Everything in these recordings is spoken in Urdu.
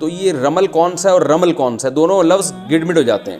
تو یہ رمل کون سا ہے اور رمل کون سا ہے، دونوں لفظ گڑمڑ ہو جاتے ہیں۔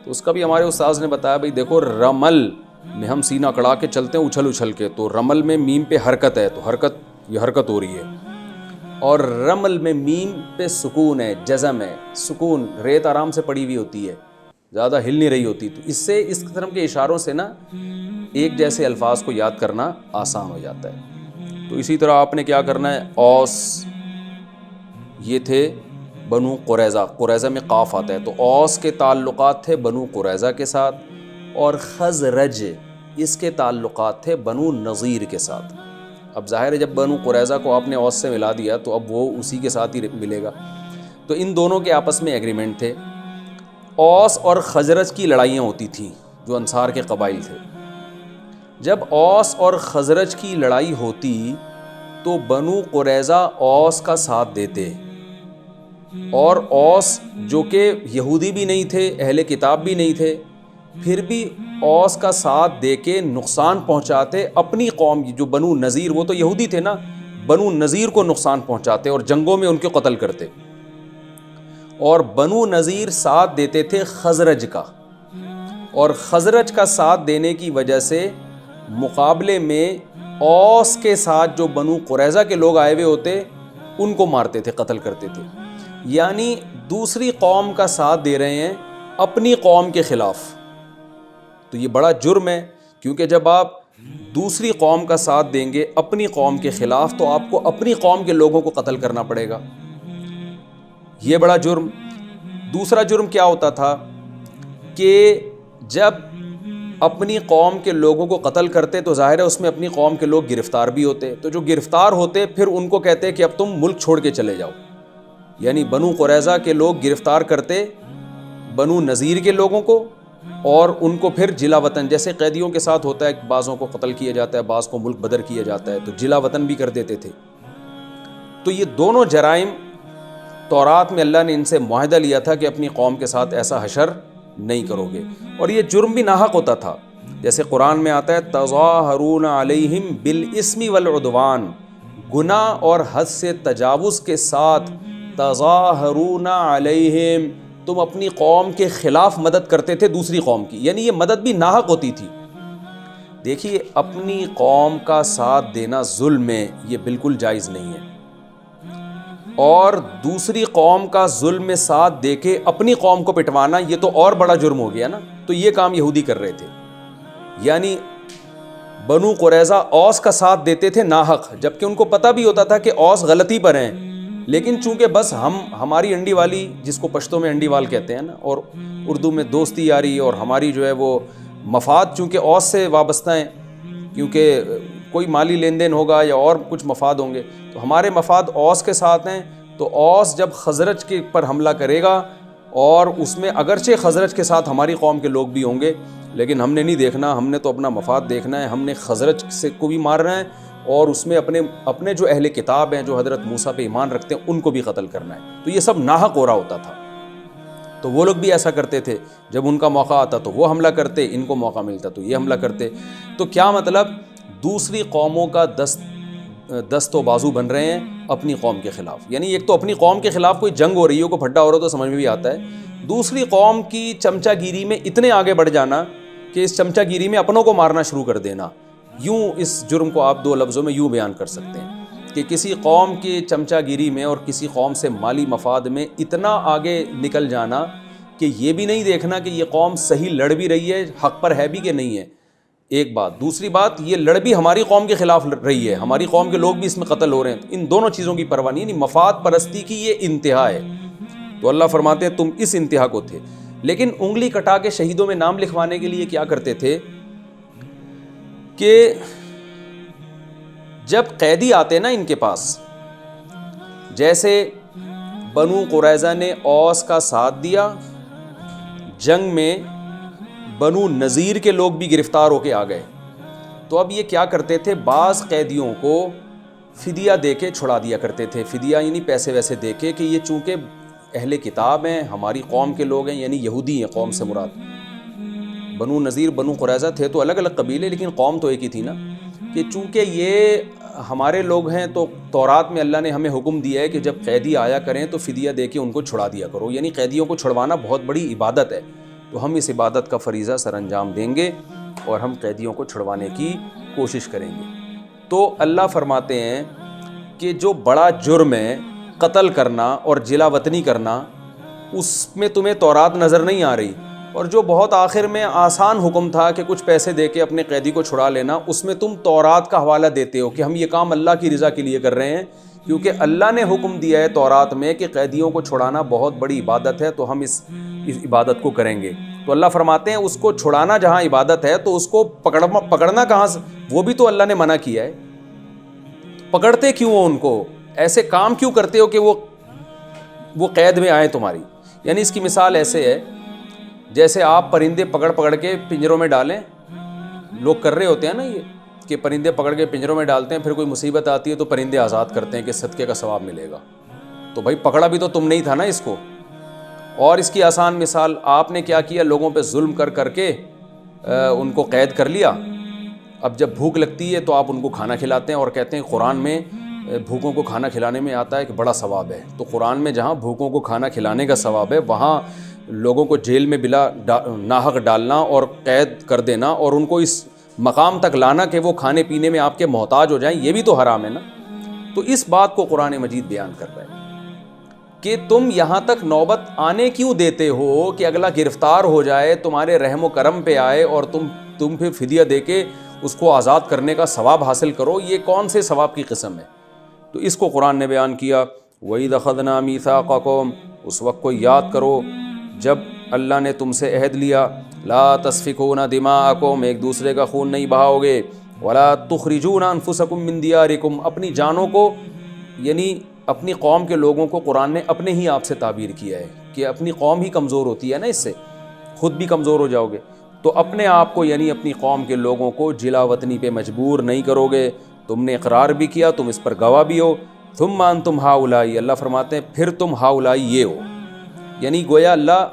تو اس کا بھی ہمارے استاذ نے بتایا بھائی دیکھو رمل میں ہم سینہ کڑا کے چلتے ہیں اچھل اچھل کے، تو رمل میں میم پہ حرکت ہے، تو حرکت یہ حرکت ہو رہی ہے، اور رمل میں میم پہ سکون ہے، جزم ہے، سکون، ریت آرام سے پڑی ہوئی ہوتی ہے، زیادہ ہل نہیں رہی ہوتی، تو اس سے اس قسم کے اشاروں سے نا ایک جیسے الفاظ کو یاد کرنا آسان ہو جاتا ہے۔ تو اسی طرح آپ نے کیا کرنا ہے، اوس یہ تھے بنو قریظہ، قریظہ میں قاف آتا ہے، تو اوس کے تعلقات تھے بنو قریظہ کے ساتھ، اور خزرج اس کے تعلقات تھے بنو نذیر کے ساتھ۔ اب ظاہر ہے جب بنو قریظہ کو آپ نے اوس سے ملا دیا تو اب وہ اسی کے ساتھ ہی ملے گا، تو ان دونوں کے آپس میں ایگریمنٹ تھے۔ اوس اور خزرج کی لڑائیاں ہوتی تھیں جو انصار کے قبائل تھے، جب اوس اور خزرج کی لڑائی ہوتی تو بنو قریظہ اوس کا ساتھ دیتے، اور اوس جو کہ یہودی بھی نہیں تھے، اہل کتاب بھی نہیں تھے، پھر بھی اوس کا ساتھ دے کے نقصان پہنچاتے اپنی قوم، جو بنو نذیر، وہ تو یہودی تھے نا، بنو نذیر کو نقصان پہنچاتے اور جنگوں میں ان کے قتل کرتے، اور بنو نذیر ساتھ دیتے تھے خزرج کا، اور خزرج کا ساتھ دینے کی وجہ سے مقابلے میں اوس کے ساتھ جو بنو قریظہ کے لوگ آئے ہوئے ہوتے ان کو مارتے تھے، قتل کرتے تھے، یعنی دوسری قوم کا ساتھ دے رہے ہیں اپنی قوم کے خلاف۔ تو یہ بڑا جرم ہے، کیونکہ جب آپ دوسری قوم کا ساتھ دیں گے اپنی قوم کے خلاف تو آپ کو اپنی قوم کے لوگوں کو قتل کرنا پڑے گا، یہ بڑا جرم۔ دوسرا جرم کیا ہوتا تھا کہ جب اپنی قوم کے لوگوں کو قتل کرتے تو ظاہر ہے اس میں اپنی قوم کے لوگ گرفتار بھی ہوتے، تو جو گرفتار ہوتے پھر ان کو کہتے کہ اب تم ملک چھوڑ کے چلے جاؤ، یعنی بنو قریظہ کے لوگ گرفتار کرتے بنو نذیر کے لوگوں کو، اور ان کو پھر جلا وطن، جیسے قیدیوں کے ساتھ ہوتا ہے، بعضوں کو قتل کیا جاتا ہے، بعض کو ملک بدر کیا جاتا ہے، تو جلا وطن بھی کر دیتے تھے۔ تو یہ دونوں جرائم تورات میں اللہ نے ان سے معاہدہ لیا تھا کہ اپنی قوم کے ساتھ ایسا حشر نہیں کرو گے، اور یہ جرم بھی ناحق ہوتا تھا، جیسے قرآن میں آتا ہے تظاہرون علیہم بالاسم والعدوان، گناہ اور حد سے تجاوز کے ساتھ تظاہرون علیہم، تم اپنی قوم کے خلاف مدد کرتے تھے دوسری قوم کی، یعنی یہ مدد بھی ناحق ہوتی تھی۔ دیکھیے اپنی قوم کا ساتھ دینا ظلم ہے، یہ بالکل جائز نہیں ہے، اور دوسری قوم کا ظلم میں ساتھ دے کے اپنی قوم کو پٹوانا یہ تو اور بڑا جرم ہو گیا نا۔ تو یہ کام یہودی کر رہے تھے، یعنی بنو قریظہ اوس کا ساتھ دیتے تھے ناحق، جبکہ ان کو پتہ بھی ہوتا تھا کہ اوس غلطی پر ہیں، لیکن چونکہ بس ہماری انڈی والی، جس کو پشتو میں انڈی وال کہتے ہیں نا، اور اردو میں دوستی یاری، اور ہماری جو ہے وہ مفاد چونکہ اوس سے وابستہ ہیں، کیونکہ کوئی مالی لین دین ہوگا یا اور کچھ مفاد ہوں گے، تو ہمارے مفاد اوس کے ساتھ ہیں، تو اوس جب خزرج کے پر حملہ کرے گا، اور اس میں اگرچہ خزرج کے ساتھ ہماری قوم کے لوگ بھی ہوں گے، لیکن ہم نے نہیں دیکھنا، ہم نے تو اپنا مفاد دیکھنا ہے، ہم نے خزرج سے کو بھی مارنا ہے، اور اس میں اپنے جو اہل کتاب ہیں جو حضرت موسیٰ پہ ایمان رکھتے ہیں ان کو بھی قتل کرنا ہے۔ تو یہ سب ناحق ہو رہا ہوتا تھا، تو وہ لوگ بھی ایسا کرتے تھے، جب ان کا موقع آتا تو وہ حملہ کرتے، ان کو موقع ملتا تو یہ حملہ کرتے۔ تو کیا مطلب، دوسری قوموں کا دست و بازو بن رہے ہیں اپنی قوم کے خلاف، یعنی ایک تو اپنی قوم کے خلاف کوئی جنگ ہو رہی ہو، کوئی پھڈا ہو رہا ہو تو سمجھ میں بھی آتا ہے، دوسری قوم کی چمچہ گیری میں اتنے آگے بڑھ جانا کہ اس چمچہ گیری میں اپنوں کو مارنا شروع کر دینا۔ یوں اس جرم کو آپ دو لفظوں میں یوں بیان کر سکتے ہیں کہ کسی قوم کی چمچہ گیری میں اور کسی قوم سے مالی مفاد میں اتنا آگے نکل جانا کہ یہ بھی نہیں دیکھنا کہ یہ قوم صحیح لڑ بھی رہی ہے، حق پر ہے بھی کہ نہیں ہے، ایک بات۔ دوسری بات، یہ لڑ بھی ہماری قوم کے خلاف رہی ہے، ہماری قوم کے لوگ بھی اس میں قتل ہو رہے ہیں، ان دونوں چیزوں کی پرواہ نہیں، یعنی مفاد پرستی کی یہ انتہا ہے۔ تو اللہ فرماتے ہیں تم اس انتہا کو تھے، لیکن انگلی کٹا کے شہیدوں میں نام لکھوانے کے لیے کیا کرتے تھے کہ جب قیدی آتے نا ان کے پاس، جیسے بنو قریظہ نے اوس کا ساتھ دیا جنگ میں، بنو نذیر کے لوگ بھی گرفتار ہو کے آ گئے، تو اب یہ کیا کرتے تھے، بعض قیدیوں کو فدیہ دے کے چھڑا دیا کرتے تھے، فدیہ یعنی پیسے ویسے دے کے، کہ یہ چونکہ اہل کتاب ہیں، ہماری قوم کے لوگ ہیں، یعنی یہودی ہیں، قوم سے مراد بنو نذیر بنو قریظہ تھے تو الگ الگ قبیلے، لیکن قوم تو ایک ہی تھی نا، کہ چونکہ یہ ہمارے لوگ ہیں تو تورات میں اللہ نے ہمیں حکم دیا ہے کہ جب قیدی آیا کریں تو فدیہ دے کے ان کو چھڑا دیا کرو، یعنی قیدیوں کو چھڑوانا بہت بڑی عبادت ہے، تو ہم اس عبادت کا فریضہ سر انجام دیں گے اور ہم قیدیوں کو چھڑوانے کی کوشش کریں گے۔ تو اللہ فرماتے ہیں کہ جو بڑا جرم ہے قتل کرنا اور جلا وطنی کرنا، اس میں تمہیں تورات نظر نہیں آ رہی، اور جو بہت آخر میں آسان حکم تھا کہ کچھ پیسے دے کے اپنے قیدی کو چھڑا لینا، اس میں تم تورات کا حوالہ دیتے ہو کہ ہم یہ کام اللہ کی رضا کے لیے کر رہے ہیں، کیونکہ اللہ نے حکم دیا ہے تورات میں کہ قیدیوں کو چھڑانا بہت بڑی عبادت ہے، تو ہم اس عبادت کو کریں گے۔ تو اللہ فرماتے ہیں اس کو چھڑانا جہاں عبادت ہے تو اس کو پکڑنا کہاں سے؟ وہ بھی تو اللہ نے منع کیا ہے۔ پکڑتے کیوں ہو ان کو؟ ایسے کام کیوں کرتے ہو کہ وہ قید میں آئیں تمہاری؟ یعنی اس کی مثال ایسے ہے جیسے آپ پرندے پکڑ کے پنجروں میں ڈالیں، لوگ کر رہے ہوتے ہیں نا یہ کہ پرندے پکڑ کے پنجروں میں ڈالتے ہیں، پھر کوئی مصیبت آتی ہے تو پرندے آزاد کرتے ہیں کہ صدقے کا ثواب ملے گا۔ تو بھائی پکڑا بھی تو تم نہیں تھا نا اس کو۔ اور اس کی آسان مثال، آپ نے کیا کیا، لوگوں پہ ظلم کر کے ان کو قید کر لیا، اب جب بھوک لگتی ہے تو آپ ان کو کھانا کھلاتے ہیں، اور کہتے ہیں قرآن میں بھوکوں کو کھانا کھلانے میں آتا ہے کہ بڑا ثواب ہے۔ تو قرآن میں جہاں بھوکوں کو کھانا کھلانے کا ثواب ہے، وہاں لوگوں کو جیل میں بلا ناحق ڈالنا اور قید کر دینا اور ان کو اس مقام تک لانا کہ وہ کھانے پینے میں آپ کے محتاج ہو جائیں، یہ بھی تو حرام ہے نا۔ تو اس بات کو قرآن مجید بیان کر رہا ہے کہ تم یہاں تک نوبت آنے کیوں دیتے ہو کہ اگلا گرفتار ہو جائے، تمہارے رحم و کرم پہ آئے اور تم پھر فدیہ دے کے اس کو آزاد کرنے کا ثواب حاصل کرو؟ یہ کون سے ثواب کی قسم ہے؟ تو اس کو قرآن نے بیان کیا، وَإِذْ أَخَذْنَا مِيثَاقَكُمْ، اس وقت کو یاد کرو جب اللہ نے تم سے عہد لیا، لا تسفکون دماءکم، ایک دوسرے کا خون نہیں بہاؤ گے، ولا تخرجون انفسکم من دیارکم، اپنی جانوں کو، یعنی اپنی قوم کے لوگوں کو قرآن نے اپنے ہی آپ سے تعبیر کیا ہے کہ اپنی قوم ہی کمزور ہوتی ہے نا، اس سے خود بھی کمزور ہو جاؤ گے، تو اپنے آپ کو یعنی اپنی قوم کے لوگوں کو جلا وطنی پہ مجبور نہیں کرو گے، تم نے اقرار بھی کیا، تم اس پر گواہ بھی ہو، ثم انتم ہؤلاء، اللہ فرماتے ہیں پھر تم ہؤلاء یہ ہو، یعنی گویا اللہ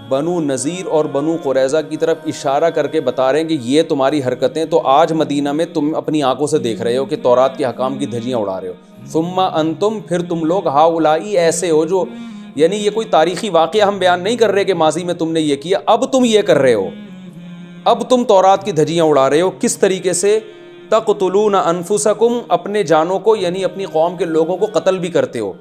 بنو نذیر اور بنو قریظہ کی طرف اشارہ کر کے بتا رہے ہیں کہ یہ تمہاری حرکتیں تو آج مدینہ میں تم اپنی آنکھوں سے دیکھ رہے ہو کہ تورات کے حکام کی دھجیاں اڑا رہے ہو، ثم انتم، پھر تم لوگ ہؤلاء ایسے ہو، جو یعنی یہ کوئی تاریخی واقعہ ہم بیان نہیں کر رہے کہ ماضی میں تم نے یہ کیا، اب تم یہ کر رہے ہو، اب تم تورات کی دھجیاں اڑا رہے ہو۔ کس طریقے سے؟ تقتلون انفسکم، اپنے جانوں کو یعنی اپنی قوم کے لوگوں کو قتل بھی کرتے ہو۔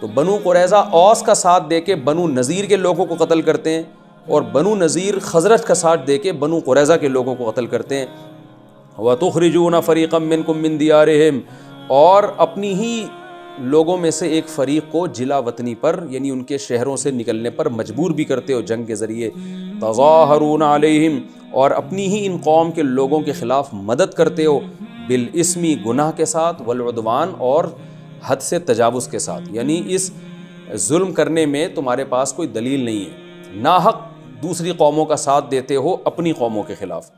تو بنو قریظہ اوس کا ساتھ دے کے بنو نذیر کے لوگوں کو قتل کرتے ہیں، اور بنو نذیر خزرج کا ساتھ دے کے بنو قریظہ کے لوگوں کو قتل کرتے ہیں۔ وَتُخْرِجُونَ فَرِيقًا مِّنكُم مِّن دِيَارِهِمْ، اور اپنی ہی لوگوں میں سے ایک فریق کو جلا وطنی پر یعنی ان کے شہروں سے نکلنے پر مجبور بھی کرتے ہو جنگ کے ذریعے۔ تظاہرون علیہم، اور اپنی ہی ان قوم کے لوگوں کے خلاف مدد کرتے ہو، بالاسم، گناہ کے ساتھ، والعدوان، اور حد سے تجاوز کے ساتھ، یعنی اس ظلم کرنے میں تمہارے پاس کوئی دلیل نہیں ہے، ناحق دوسری قوموں کا ساتھ دیتے ہو اپنی قوموں کے خلاف۔